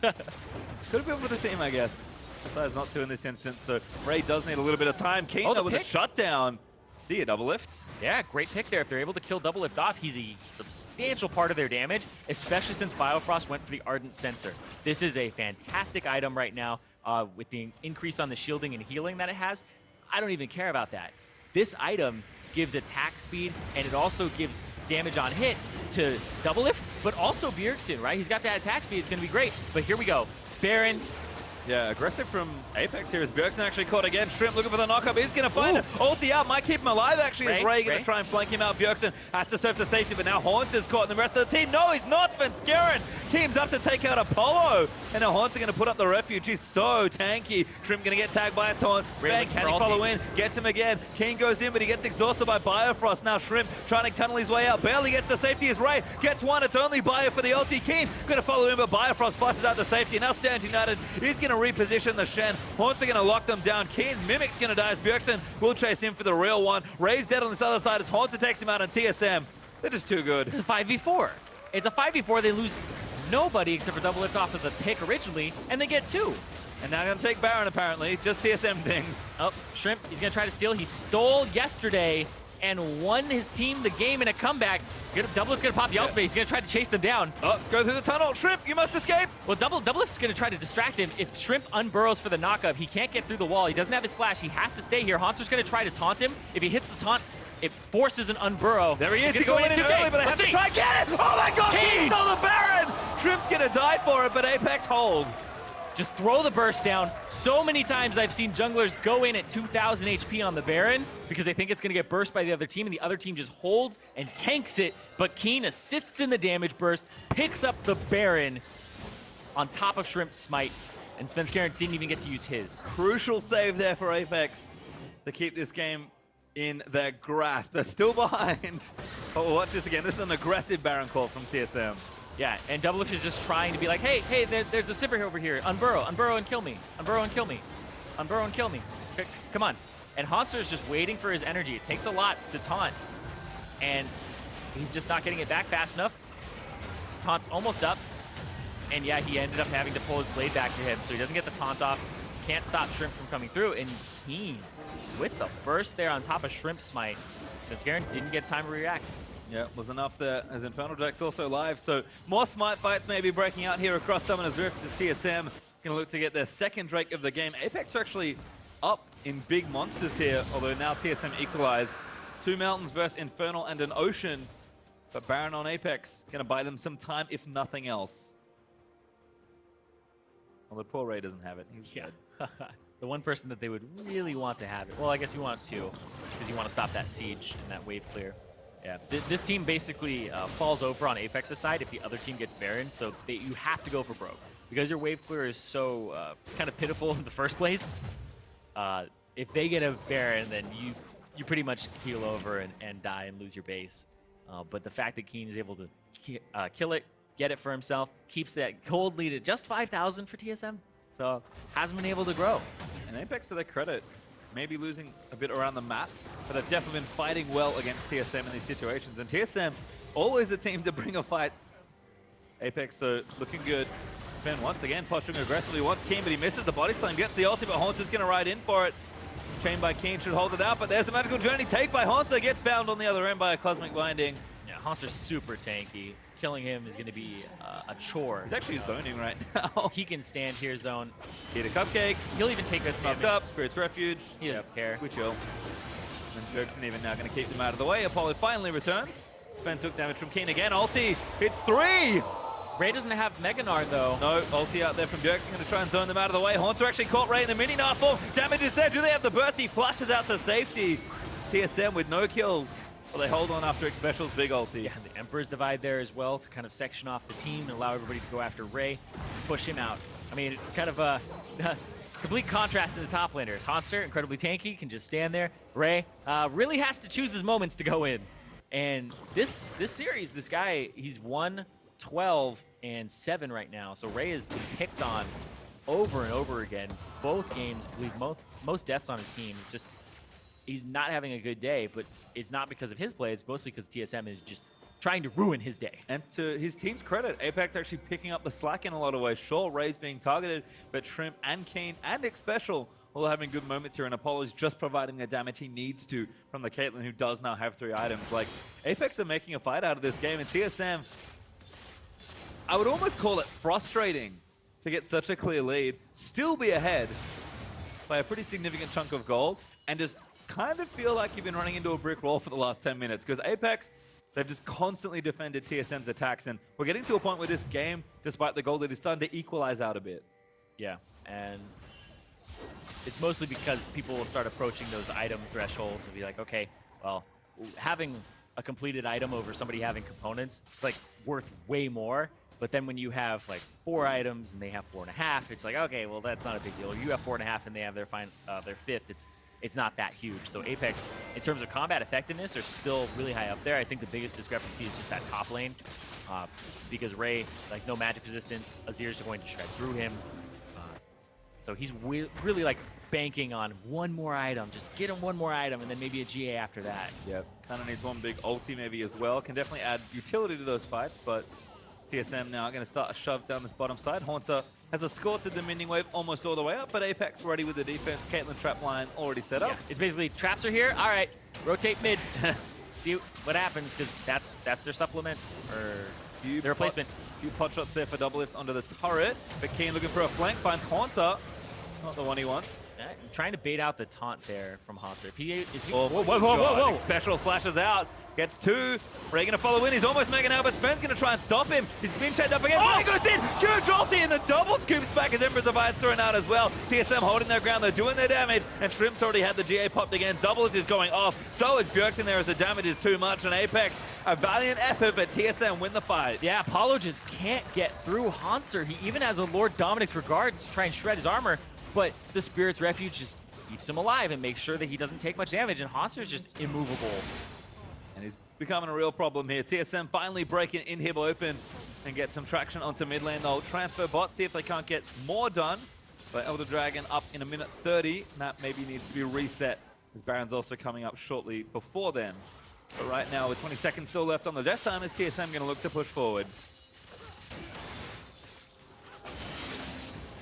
have built for the team, I guess. Besides not to in this instance, so Ray does need a little bit of time. Keen with a shutdown. See you, Double Lift. Yeah, great pick there. If they're able to kill Double Lift off, he's a substantial part of their damage, especially since Biofrost went for the Ardent Sensor. This is a fantastic item right now with the increase on the shielding and healing that it has. I don't even care about that. This item gives attack speed, and it also gives damage on hit to double lift, but also Bjergsen, right? He's got that attack speed. It's going to be great. But here we go. Baron. Yeah, aggressive from Apex here as Bjergsen actually caught again. Shrimp looking for the knockup. He's going to find it. Ulti out. Might keep him alive, actually. Is Ray going to try and flank him out? Bjergsen has to surf to safety, but now Haunts is caught in the rest of the team. No, he's not. Svenskeren teams up to take out Apollo. And now Haunts are going to put up the refuge. He's so tanky. Shrimp going to get tagged by a taunt. Sven, can he follow in? Gets him again. King goes in, but he gets exhausted by Biofrost. Now Shrimp trying to tunnel his way out. Barely gets to safety as Ray gets one. It's only Bio for the ulti. Keen going to follow in, but Biofrost flashes out to safety. Now Stand United is going to reposition the Shen. Haunts are going to lock them down. Keen's Mimic's going to die as Bjergsen will chase him for the real one. Ray's dead on this other side as Haunts takes him out on TSM. They're just too good. It's a 5v4. It's a 5v4. They lose nobody except for double lift off of the pick originally, and they get 2. And now going to take Baron, apparently. Just TSM things. Oh, Shrimp, he's going to try to steal. He stole yesterday and won his team the game in a comeback. Double Lift's going to pop the ultimate. He's going to try to chase them down. Oh, go through the tunnel. Shrimp, you must escape. Well, Double Lift's going to try to distract him. If Shrimp unburrows for the knockup, he can't get through the wall. He doesn't have his flash. He has to stay here. Haunter's going to try to taunt him. If he hits the taunt, it forces an unburrow. There he is. He's going in early, but they have to try and get it. Oh my God, he stole the Baron. Shrimp's going to die for it, but Apex hold. Just throw the burst down. So many times I've seen junglers go in at 2,000 HP on the Baron because they think it's going to get burst by the other team, and the other team just holds and tanks it. But Keen assists in the damage burst, picks up the Baron on top of Shrimp's smite, and Svenskeren didn't even get to use his. Crucial save there for Apex to keep this game in their grasp. They're still behind. Oh, watch this again. This is an aggressive Baron call from TSM. Yeah, and Double Lift is just trying to be like, hey, there's a Sipper over here. Unburrow and kill me. Unburrow and kill me. Unburrow and kill me. Come on. And Haunter is just waiting for his energy. It takes a lot to taunt. And he's just not getting it back fast enough. His taunt's almost up. And yeah, he ended up having to pull his blade back to him, so he doesn't get the taunt off. Can't stop Shrimp from coming through. And he, with the burst there on top of Shrimp's smite, Svenskeren didn't get time to react. Yeah, was enough there as Infernal Jack's also live. So more smite fights may be breaking out here across Summoner's Rift as TSM going to look to get their second Drake of the game. Apex are actually up in big monsters here, although now TSM equalize. 2 mountains versus Infernal and an ocean. But Baron on Apex going to buy them some time, if nothing else. Well, the poor Ray doesn't have it. He's dead. The one person that they would really want to have it. Well, I guess you want 2, because you want to stop that siege and that wave clear. Yeah, this team basically falls over on Apex's side if the other team gets Baron, so you have to go for broke. Because your wave clear is so kind of pitiful in the first place, if they get a Baron, then you pretty much keel over and die and lose your base. But the fact that Keen is able to kill it, get it for himself, keeps that gold lead at just 5,000 for TSM, so hasn't been able to grow. And Apex, to their credit, maybe losing a bit around the map, but they've definitely been fighting well against TSM in these situations. And TSM, always a team to bring a fight. Apex, though, looking good. Sven once again posturing aggressively, wants Keen, but he misses the body slam, gets the ultimate. Haunter's going to ride in for it. Chained by Keen should hold it out, but there's the magical journey take by Haunter, gets bound on the other end by a cosmic binding. Yeah, Haunter's super tanky. Killing him is going to be a chore. He's actually zoning right now. He can stand here zone. Eat a cupcake. He'll even take us Knocked up, Spirit's Refuge. He doesn't care. We chill. And Bjergsen even now going to keep them out of the way. Apollo finally returns. Sven took damage from Keen again. Ulti, it's 3! Ray doesn't have Mega Nard though. No, ulti out there from Bjergsen, going to try and zone them out of the way. Haunter actually caught Ray in the mini Nard form. Damage is there. Do they have the burst? He flashes out to safety. TSM with no kills. Well, they hold on after Xpecial's big ulti. Yeah, the Emperor's Divide there as well to kind of section off the team and allow everybody to go after Ray, push him out. I mean, it's kind of a complete contrast in the top laners. Haunter, incredibly tanky, can just stand there. Ray really has to choose his moments to go in. And this series, this guy, he's 1-12 and 7 right now. So Ray has been picked on over and over again. Both games, I believe most deaths on his team. It's just he's not having a good day, but it's not because of his play. It's mostly because TSM is just trying to ruin his day. And to his team's credit, Apex actually picking up the slack in a lot of ways. Sure, Ray's being targeted, but Shrimp and Keen and Xpecial all having good moments here, and Apollo's just providing the damage he needs to from the Caitlyn, who does now have 3 items. Like, Apex are making a fight out of this game, and TSM, I would almost call it frustrating to get such a clear lead, still be ahead by a pretty significant chunk of gold, and just kind of feel like you've been running into a brick wall for the last 10 minutes, because Apex, They've just constantly defended TSM's attacks, and we're getting to a point where this game, despite the gold, it is starting to equalize out a bit. Yeah, and it's mostly because people will start approaching those item thresholds and be like, okay, well, having a completed item over somebody having components, it's like worth way more. But then when you have like 4 items and they have 4.5, it's like, okay, well, that's not a big deal. You have 4.5 and they have their 5th. It's not that huge. So Apex, in terms of combat effectiveness, are still really high up there. I think the biggest discrepancy is just that top lane, because Ray, like, no magic resistance. Azir's going to shred through him. So he's really like banking on one more item. Just get him one more item and then maybe a GA after that. Yep, kind of needs one big ulti maybe as well. Can definitely add utility to those fights, but TSM now going to start a shove down this bottom side. Haunter has escorted the minion wave almost all the way up, but Apex ready with the defense. Caitlyn trap line already set up. Yeah, it's basically traps are here. All right, rotate mid. See what happens, because that's their supplement or their replacement. Few pot shots there for double lift onto the turret, but Keen looking for a flank, finds Haunter. Not the one he wants. Trying to bait out the taunt there from Haunter. Whoa. Special flashes out. Gets 2. Ray going to follow in. He's almost making out, but Spen's going to try and stop him. He's been chained up again. Oh! He goes in. Huge ulti, and the double scoops back as Emperor's Divide thrown out as well. TSM holding their ground. They're doing their damage, and Shrimp's already had the GA popped again. Double lift is going off. So is Bjergsen there as the damage is too much. And Apex, a valiant effort, but TSM win the fight. Yeah, Apollo just can't get through Haunter. He even has a Lord Dominic's Regards to try and shred his armor, but the Spirit's Refuge just keeps him alive and makes sure that he doesn't take much damage, and Haunter's just immovable. And he's becoming a real problem here. TSM finally breaking Inhib open and get some traction onto mid lane. They'll transfer bot, see if they can't get more done. But Elder Dragon up in a minute 30. Map maybe needs to be reset, as Baron's also coming up shortly before then. But right now, with 20 seconds still left on the death time, is TSM going to look to push forward.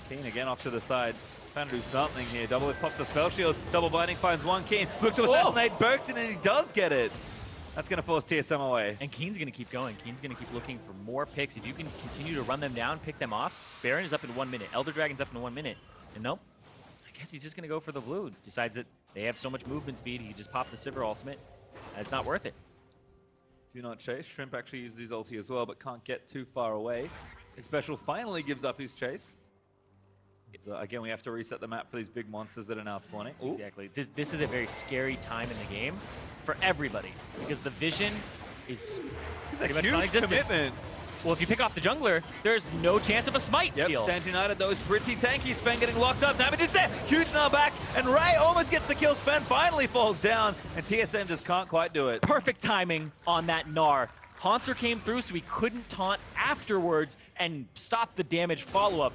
Keen again off to the side. Trying to do something here. Double it pops a spell shield. Double blinding finds one. Keen looks to assassinate Bjergsen, and he does get it. That's going to force TSM away. And Keen's going to keep going. Keen's going to keep looking for more picks. If you can continue to run them down, pick them off. Baron is up in 1 minute. Elder Dragon's up in 1 minute. And nope, I guess he's just going to go for the blue. Decides that they have so much movement speed, he just popped the Sivir ultimate. It's not worth it. Do not chase. Shrimp actually uses his ulti as well, but can't get too far away. Special finally gives up his chase. So again, we have to reset the map for these big monsters that are now spawning. Ooh. Exactly. This is a very scary time in the game for everybody, because the vision is pretty much non-existent. Commitment. Well, if you pick off the jungler, there's no chance of a smite steal. Stand United, though, is pretty tanky. Sven getting locked up. Damage is there. Huge nail back, and Ray almost gets the kill. Sven finally falls down, and TSM just can't quite do it. Perfect timing on that Gnar. Haunter came through, so he couldn't taunt afterwards and stop the damage follow-up.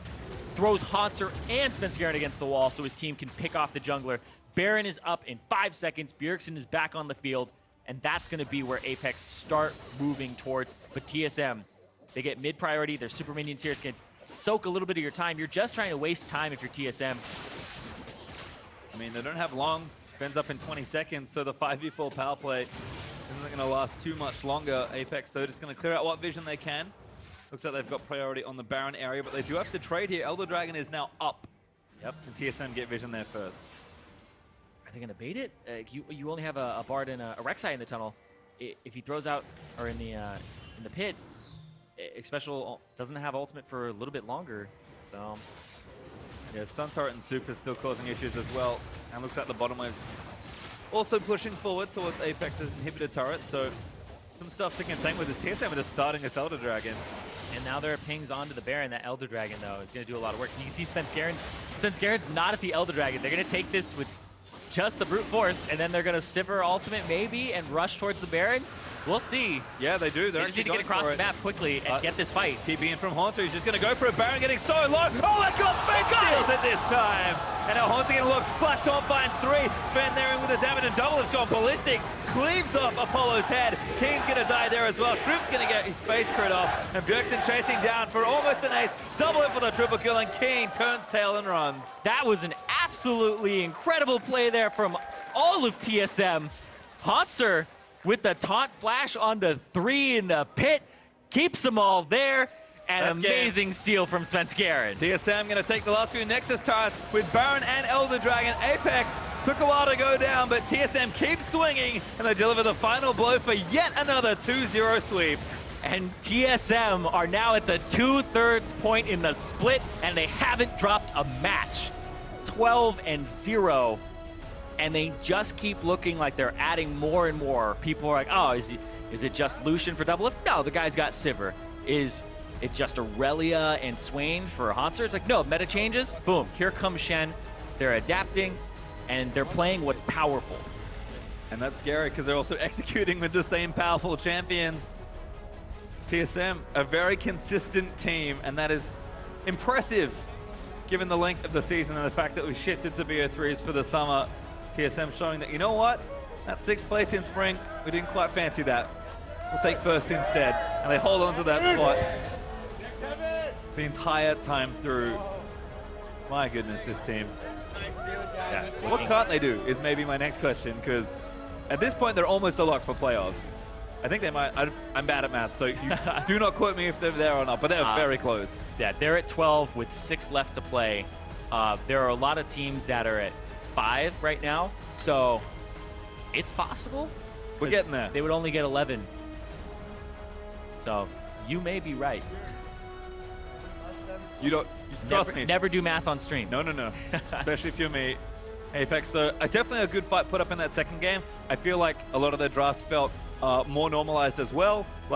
Throws Haunter and Spenskeren against the wall so his team can pick off the jungler. Baron is up in 5 seconds. Bjergsen is back on the field, and that's going to be where Apex start moving towards. But TSM, they get mid priority. Their super minions here. It's going to soak a little bit of your time. You're just trying to waste time if you're TSM. I mean, they don't have long. Spen's up in 20 seconds, so the 5v4 power play isn't going to last too much longer. Apex, though, just going to clear out what vision they can. Looks like they've got priority on the Baron area, but they do have to trade here. Elder Dragon is now up. Yep. And TSM get vision there first. Are they going to bait it? You only have a Bard and a Rek'Sai in the tunnel. If he throws out, or in the pit, Special doesn't have ultimate for a little bit longer. So yeah, Sun Turret and Super still causing issues as well. And looks like the bottom wave's also pushing forward towards Apex's inhibitor turret. So some stuff to contend with this. TSM are just starting this Elder Dragon. And now there are pings onto the Baron. That Elder Dragon, though, is going to do a lot of work. You can see Spenskeren. Spenskaren's not at the Elder Dragon. They're going to take this with just the brute force, and then they're going to Sivir ultimate maybe and rush towards the Baron. We'll see. Yeah, they do. They just need to get across the map quickly and get this fight. Keeping in from Haunter. He's just going to go for it. Baron getting so low. Oh my god, Sven steals it this time. And now Haunter going to look. Flash Taunt finds 3. Sven there in with the damage, and Double has gone ballistic. Cleaves off Apollo's head. King's going to die there as well. Shrimp's going to get his face crit off. And Bjergsen chasing down for almost an ace. Double it for the triple kill, and King turns tail and runs. That was an absolutely incredible play there from all of TSM. Haunter with the taunt flash onto 3 in the pit. Keeps them all there. And amazing steal from Spenskeren. TSM going to take the last few Nexus turrets with Baron and Elder Dragon. Apex Took a while to go down, but TSM keeps swinging, and they deliver the final blow for yet another 2-0 sweep. And TSM are now at the 2/3 point in the split, and they haven't dropped a match. 12-0, and they just keep looking like they're adding more and more. People are like, oh, is it just Lucian for Double Lift? No, the guy's got Sivir. Is it just Aurelia and Swain for Hanser? It's like, no, meta changes. Boom, here comes Shen. They're adapting, and they're playing what's powerful. And that's scary because they're also executing with the same powerful champions. TSM, a very consistent team, and that is impressive given the length of the season and the fact that we shifted to BO3s for the summer. TSM showing that, you know what? That 6th place in spring, we didn't quite fancy that. We'll take first instead. And they hold on to that spot the entire time through. My goodness, this team. Yeah, what can't they do is maybe my next question, because at this point they're almost a lock for playoffs. I think they might. I'm bad at math, so you do not quote me if they're there or not, but they're very close. Yeah, they're at 12 with 6 left to play. There are a lot of teams that are at 5 right now, so it's possible. We're getting there. They would only get 11. So you may be right. You don't trust me. Never do math on stream. No. Especially if you're me. APX, though, definitely a good fight put up in that second game. I feel like a lot of their drafts felt more normalized as well. Like